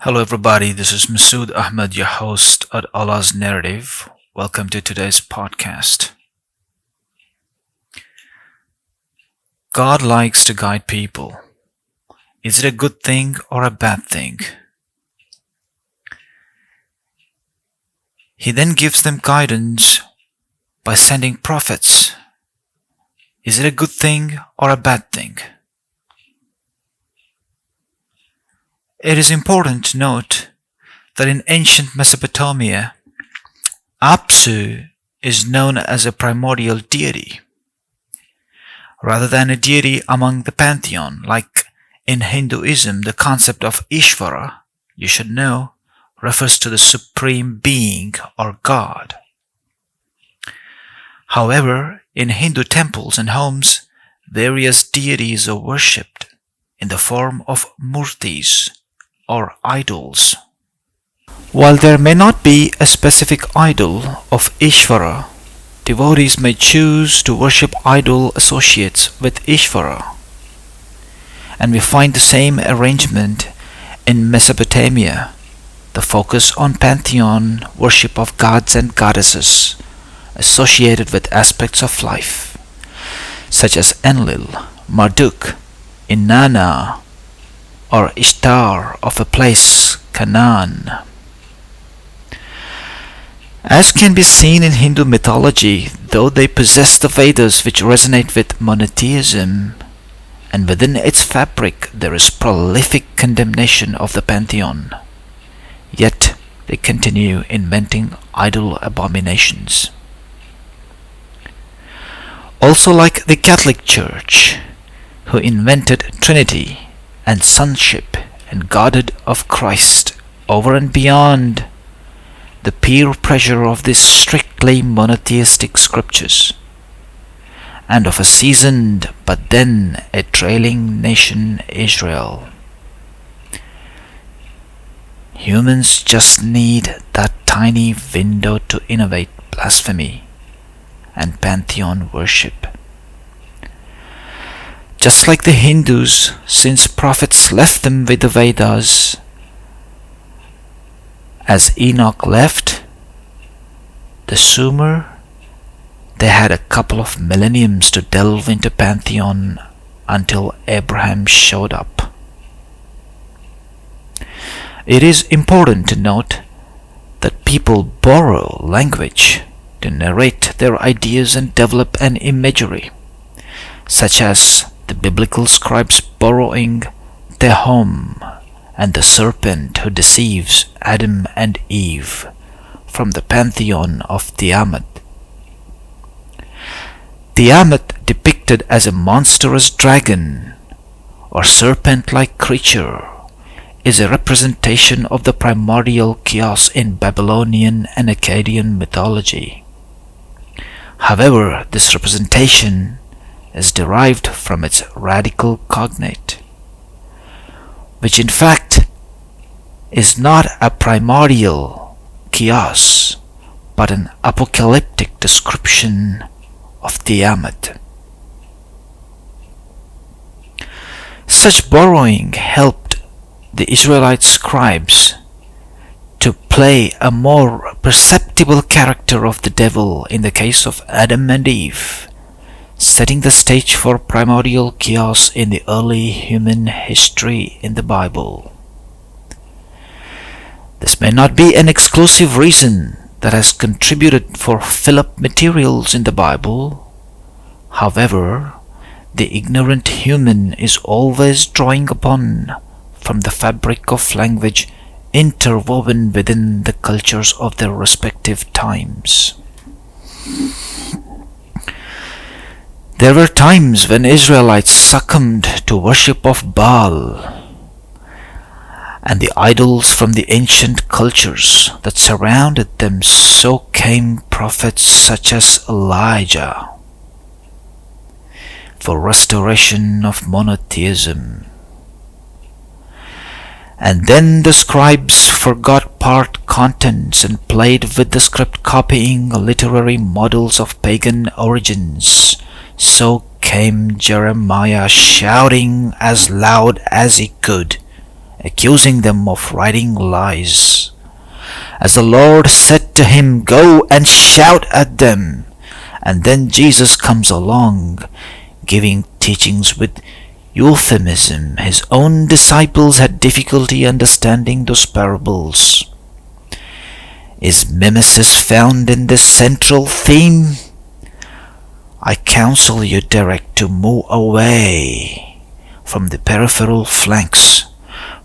Hello, everybody. This is Masood Ahmed, your host at Allah's Narrative. Welcome to today's podcast. God likes to guide people. Is it a good thing or a bad thing? He then gives them guidance by sending prophets. Is it a good thing or a bad thing? It is important to note that in ancient Mesopotamia, Apsu is known as a primordial deity, rather than a deity among the pantheon. Like in Hinduism, the concept of Ishvara, you should know, refers to the supreme being or God. However, in Hindu temples and homes, various deities are worshipped in the form of murtis, or idols. While there may not be a specific idol of Ishvara, devotees may choose to worship idol associates with Ishvara. And we find the same arrangement in Mesopotamia, the focus on pantheon worship of gods and goddesses associated with aspects of life, such as Enlil, Marduk, Inanna, or Ishtar of a place, Canaan. As can be seen in Hindu mythology, though they possess the Vedas which resonate with monotheism, and within its fabric there is prolific condemnation of the pantheon, yet they continue inventing idol abominations. Also like the Catholic Church, who invented Trinity and sonship and Godhead of Christ over and beyond the peer pressure of these strictly monotheistic scriptures, and of a seasoned but then a trailing nation, Israel. Humans just need that tiny window to innovate blasphemy and pantheon worship. Just like the Hindus, since prophets left them with the Vedas, as Enoch left the Sumer, they had a couple of millenniums to delve into pantheon until Abraham showed up. It is important to note that people borrow language to narrate their ideas and develop an imagery, such as the biblical scribes borrowing Tehom and the serpent who deceives Adam and Eve from the pantheon of Tiamat. Tiamat, depicted as a monstrous dragon or serpent-like creature, is a representation of the primordial chaos in Babylonian and Akkadian mythology. However, this representation is derived from its radical cognate, which in fact is not a primordial chaos, but an apocalyptic description of Tiamat. Such borrowing helped the Israelite scribes to play a more perceptible character of the devil in the case of Adam and Eve, setting the stage for primordial chaos in the early human history in the Bible. This may not be an exclusive reason that has contributed for fill-up materials in the Bible. However, the ignorant human is always drawing upon from the fabric of language interwoven within the cultures of their respective times. There were times when Israelites succumbed to worship of Baal and the idols from the ancient cultures that surrounded them. So came prophets such as Elijah for restoration of monotheism. And then the scribes forgot part contents and played with the script, copying literary models of pagan origins. So came Jeremiah shouting as loud as he could accusing them of writing lies. As the Lord said to him, "Go and shout at them." And then Jesus comes along, giving teachings with euphemism. His own disciples had difficulty understanding those parables. Is mimesis found in this central theme? I counsel you, Derek, to move away from the peripheral flanks.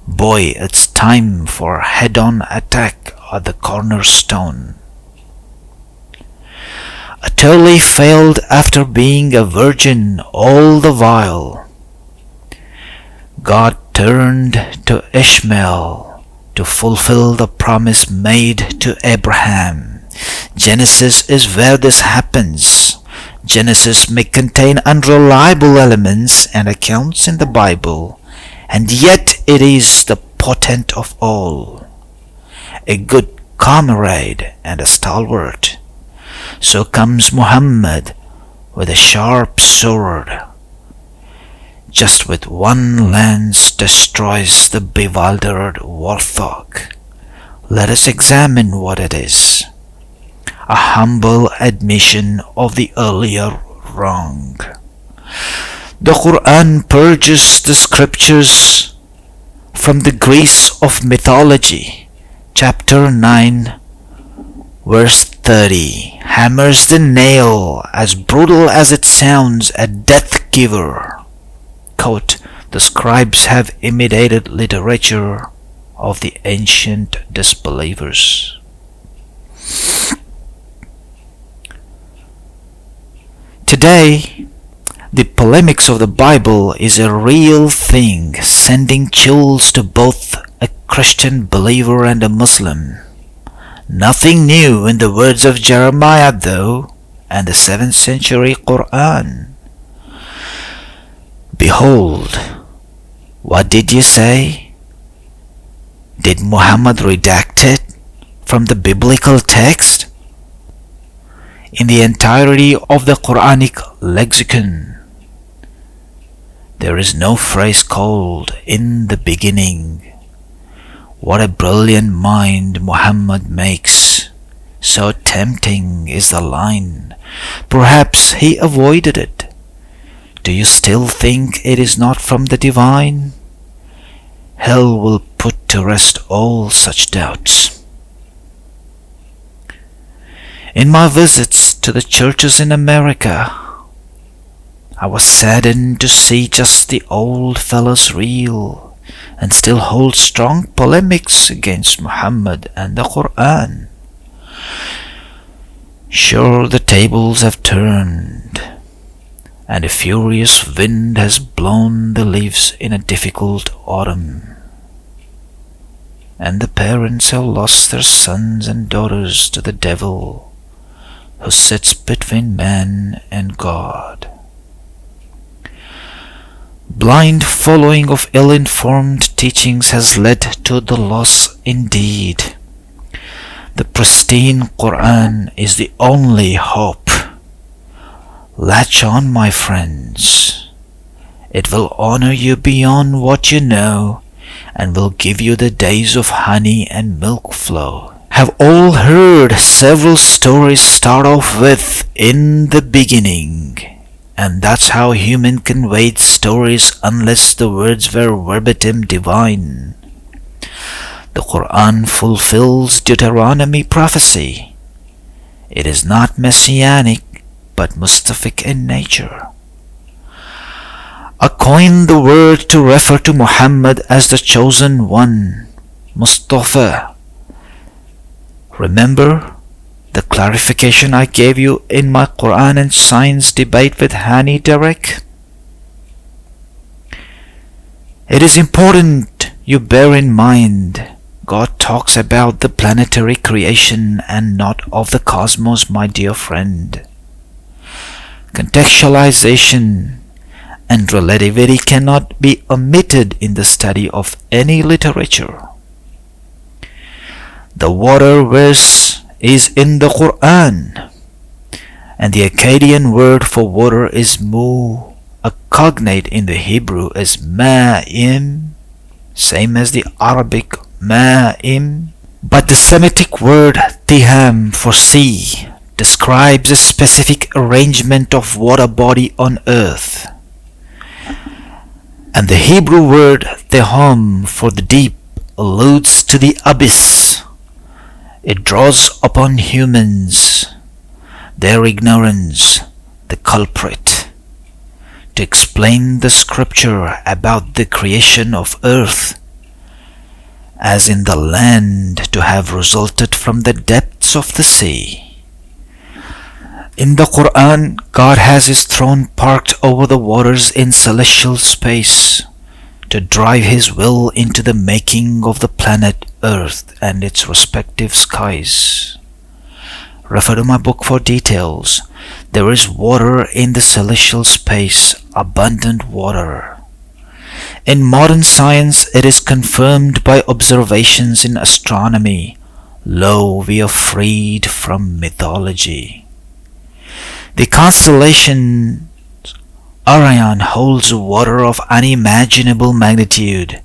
Boy, it's time for a head-on attack at the cornerstone. Utterly failed after being a virgin all the while. God turned to Ishmael to fulfill the promise made to Abraham. Genesis is where this happens. Genesis may contain unreliable elements and accounts in the Bible, and yet it is the potent of all, a good comrade and a stalwart. So comes Muhammad with a sharp sword. Just with one lance destroys the bewildered warthog. Let us examine what it is. A humble admission of the earlier wrong. The Quran purges the scriptures from the grease of mythology. Chapter 9, verse 30, hammers the nail, as brutal as it sounds, a death giver. Quote, the scribes have imitated literature of the ancient disbelievers. Today, the polemics of the Bible is a real thing, sending chills to both a Christian believer and a Muslim. Nothing new in the words of Jeremiah, though, and the 7th century Quran. Behold, what did you say? Did Muhammad redact it from the biblical text? In the entirety of the Quranic lexicon, there is no phrase called "in the beginning." What a brilliant mind Muhammad makes. So tempting is the line. Perhaps he avoided it. Do you still think it is not from the divine? Hell will put to rest all such doubts. In my visits to the churches in America, I was saddened to see just the old fellows reel and still hold strong polemics against Muhammad and the Quran. Sure, the tables have turned, and a furious wind has blown the leaves in a difficult autumn, and the parents have lost their sons and daughters to the devil, who sits between man and God. Blind following of ill-informed teachings has led to the loss indeed. The pristine Quran is the only hope. Latch on, my friends. It will honor you beyond what you know, and will give you the days of honey and milk flow. Have all heard several stories start off with "in the beginning," and that's how human conveyed stories unless the words were verbatim divine. The Quran fulfills Deuteronomy prophecy. It is not messianic, but Mustafic in nature. I coined the word to refer to Muhammad as the chosen one, Mustafa. Remember the clarification I gave you in my Quran and Science debate with Hani Derek? It is important you bear in mind God talks about the planetary creation and not of the cosmos, my dear friend. Contextualization and relativity cannot be omitted in the study of any literature. The water verse is in the Quran, and the Akkadian word for water is mu. A cognate in the Hebrew is ma'im, same as the Arabic ma'im. But the Semitic word tiham for sea describes a specific arrangement of water body on earth. And the Hebrew word tehom for the deep alludes to the abyss. It draws upon humans, their ignorance, the culprit, to explain the scripture about the creation of earth, as in the land to have resulted from the depths of the sea. In the Quran, God has His throne parked over the waters in celestial space to drive His will into the making of the planet Earth and its respective skies. Refer to my book for details. There is water in the celestial space, abundant water. In modern science, it is confirmed by observations in astronomy. Lo, we are freed from mythology. The constellation Orion holds water of unimaginable magnitude.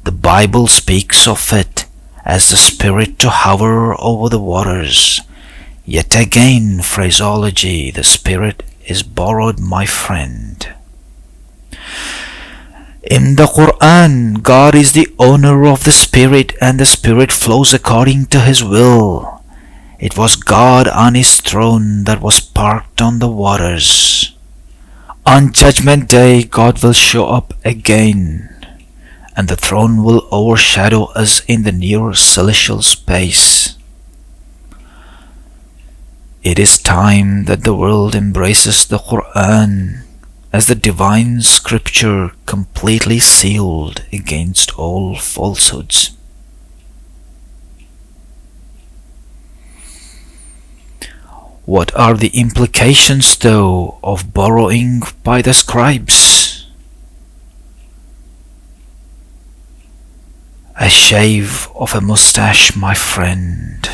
The Bible speaks of it as the spirit to hover over the waters. Yet again, phraseology, the spirit is borrowed, my friend. In the Quran, God is the owner of the spirit, and the spirit flows according to His will. It was God on His throne that was parked on the waters. On Judgment Day, God will show up again, and the throne will overshadow us in the near celestial space. It is time that the world embraces the Quran as the divine scripture completely sealed against all falsehoods. What are the implications, though, of borrowing by the scribes? A shave of a mustache, my friend.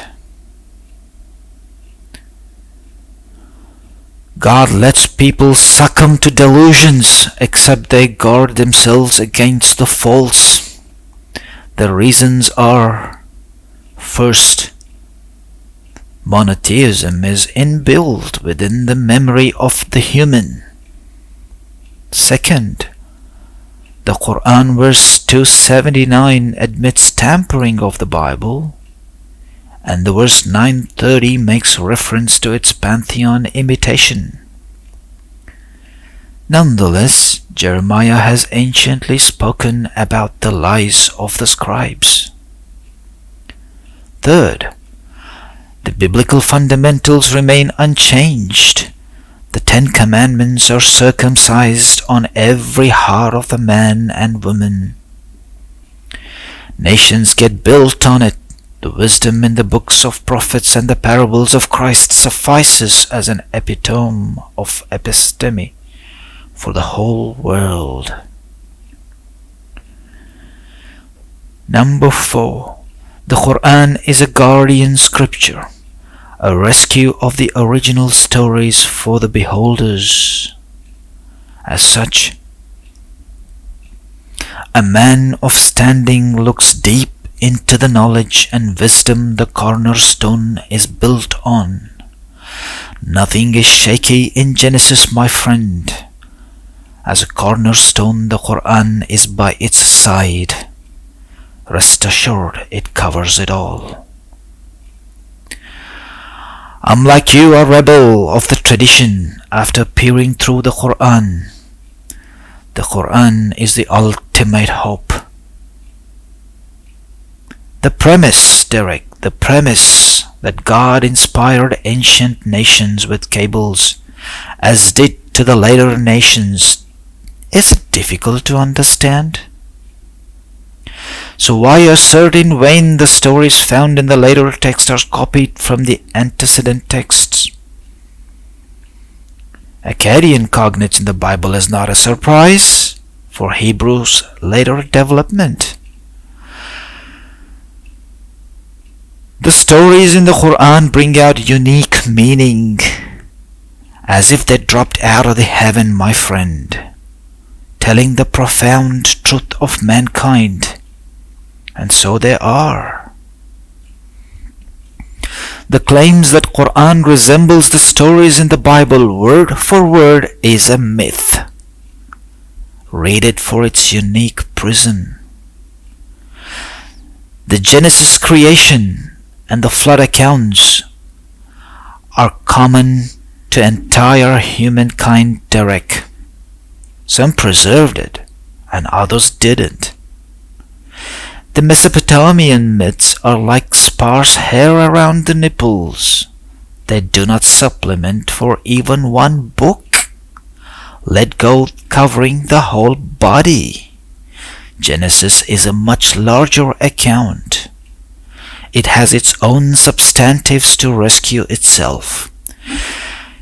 God lets people succumb to delusions except they guard themselves against the false. The reasons are: first, monotheism is inbuilt within the memory of the human. Second, the Quran verse 279 admits tampering of the Bible, and the verse 930 makes reference to its pantheon imitation. Nonetheless, Jeremiah has anciently spoken about the lies of the scribes. Third, the biblical fundamentals remain unchanged. The 10 Commandments are circumcised on every heart of the man and woman. Nations get built on it. The wisdom in the books of prophets and the parables of Christ suffices as an epitome of episteme for the whole world. Number 4. The Quran is a guardian scripture, a rescue of the original stories for the beholders. As such, a man of standing looks deep into the knowledge and wisdom the cornerstone is built on. Nothing is shaky in Genesis, my friend. As a cornerstone, the Quran is by its side. Rest assured, it covers it all. I'm like you, a rebel of the tradition after peering through the Quran. The Quran is the ultimate hope. The premise, Derek, the premise that God inspired ancient nations with cables, as did to the later nations, is difficult to understand. So why assert in vain the stories found in the later text are copied from the antecedent texts? Akkadian cognates in the Bible is not a surprise for Hebrew's later development. The stories in the Quran bring out unique meaning, as if they dropped out of the heaven, my friend, telling the profound truth of mankind. And so they are. The claims that Quran resembles the stories in the Bible word for word is a myth. Read it for its unique prism. The Genesis creation and the flood accounts are common to entire humankind direct. Some preserved it and others didn't. The Mesopotamian myths are like sparse hair around the nipples. They do not supplement for even one book, let go covering the whole body. Genesis is a much larger account. It has its own substantives to rescue itself.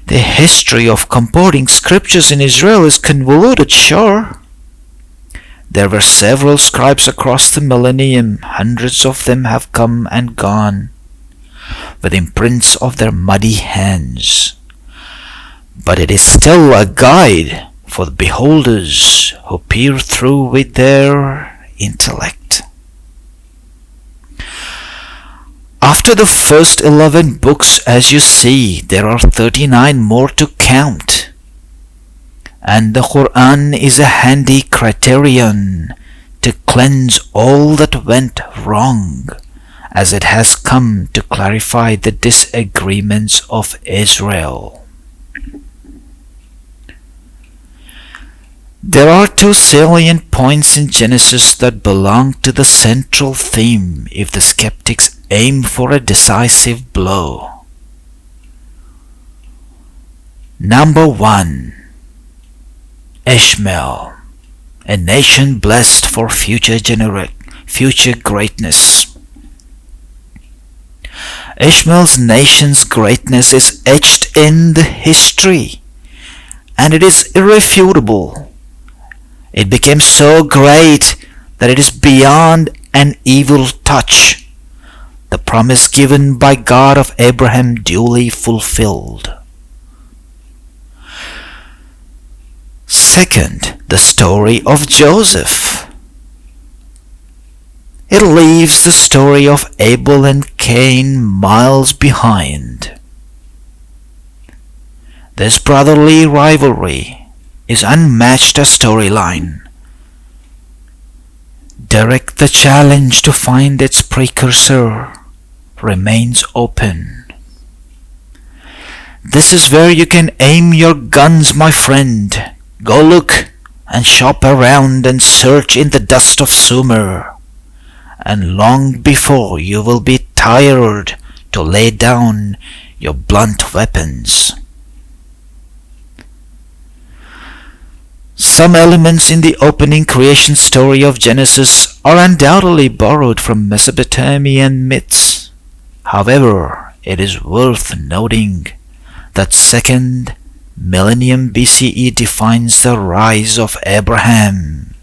The history of composing scriptures in Israel is convoluted, sure. There were several scribes across the millennium. Hundreds of them have come and gone with imprints of their muddy hands. But it is still a guide for the beholders who peer through with their intellect. After the first 11 books, as you see, there are 39 more to count. And the Quran is a handy criterion to cleanse all that went wrong, as it has come to clarify the disagreements of Israel. There are two salient points in Genesis that belong to the central theme if the skeptics aim for a decisive blow. Number 1. Ishmael, a nation blessed for future greatness. Ishmael's nation's greatness is etched in the history, and it is irrefutable. It became so great that it is beyond an evil touch, the promise given by God of Abraham duly fulfilled. Second, the story of Joseph. It leaves the story of Abel and Cain miles behind. This brotherly rivalry is unmatched a storyline. Direct the challenge to find its precursor remains open. This is where you can aim your guns, my friend. Go look and shop around and search in the dust of Sumer, and long before you will be tired to lay down your blunt weapons. Some elements in the opening creation story of Genesis are undoubtedly borrowed from Mesopotamian myths. However, it is worth noting that 2nd millennium BCE defines the rise of Abraham.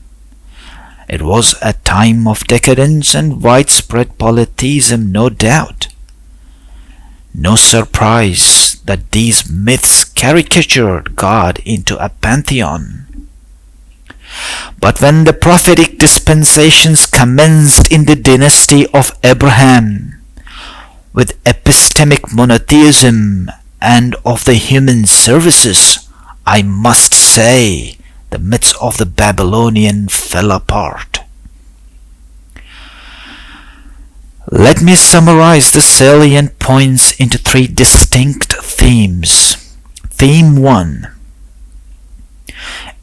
It was a time of decadence and widespread polytheism, no doubt. No surprise that these myths caricatured God into a pantheon. But when the prophetic dispensations commenced in the dynasty of Abraham, with epistemic monotheism and of the human services, I must say the myths of the Babylonian fell apart. Let me summarize the salient points into 3 distinct themes. Theme 1.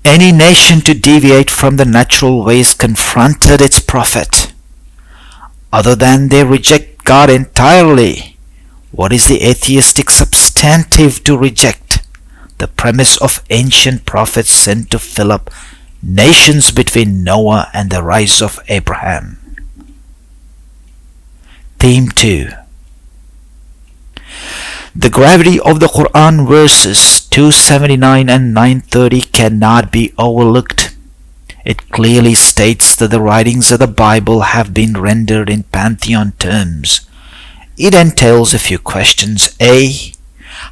Any nation to deviate from the natural ways confronted its prophet. Other than they reject God entirely, what is the atheistic substantive to reject? The premise of ancient prophets sent to fill up nations between Noah and the rise of Abraham. Theme 2. The gravity of the Quran verses 279 and 930 cannot be overlooked. It clearly states that the writings of the Bible have been rendered in pantheon terms. It entails a few questions. A.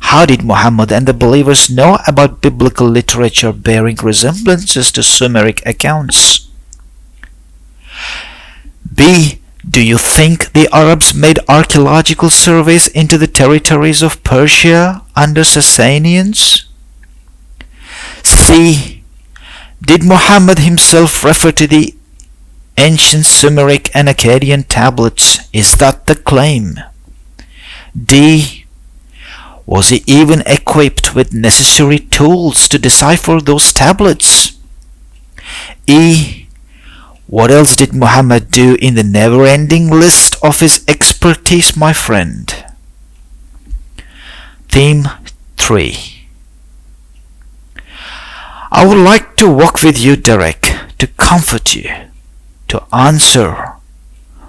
How did Muhammad and the believers know about biblical literature bearing resemblances to Sumeric accounts? B. Do you think the Arabs made archaeological surveys into the territories of Persia under Sasanians? C. Did Muhammad himself refer to the ancient Sumeric and Akkadian tablets? Is that the claim? D. Was he even equipped with necessary tools to decipher those tablets? E. What else did Muhammad do in the never-ending list of his expertise, my friend? Theme 3. I would like to walk with you, Derek, to comfort you, to answer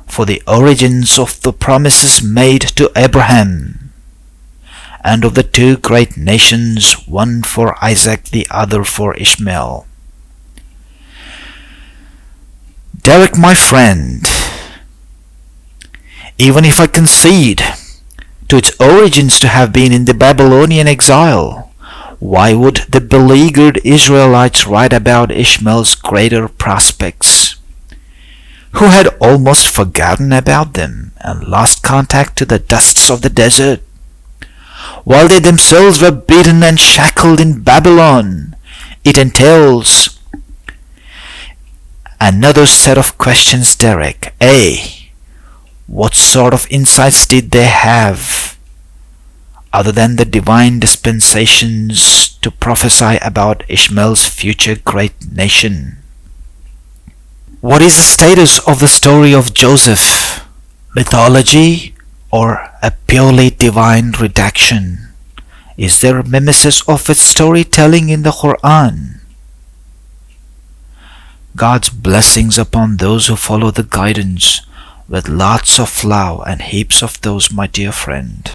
for the origins of the promises made to Abraham, and of the two great nations, one for Isaac, the other for Ishmael. Derek, my friend, even if I concede to its origins to have been in the Babylonian exile, why would the beleaguered Israelites write about Ishmael's greater prospects, who had almost forgotten about them and lost contact to the dusts of the desert, while they themselves were beaten and shackled in Babylon? It entails another set of questions, Derek. A. What sort of insights did they have, other than the divine dispensations, to prophesy about Ishmael's future great nation? What is the status of the story of Joseph? Mythology or a purely divine redaction? Is there a mimesis of its storytelling in the Quran? God's blessings upon those who follow the guidance, with lots of love and heaps of those, my dear friend.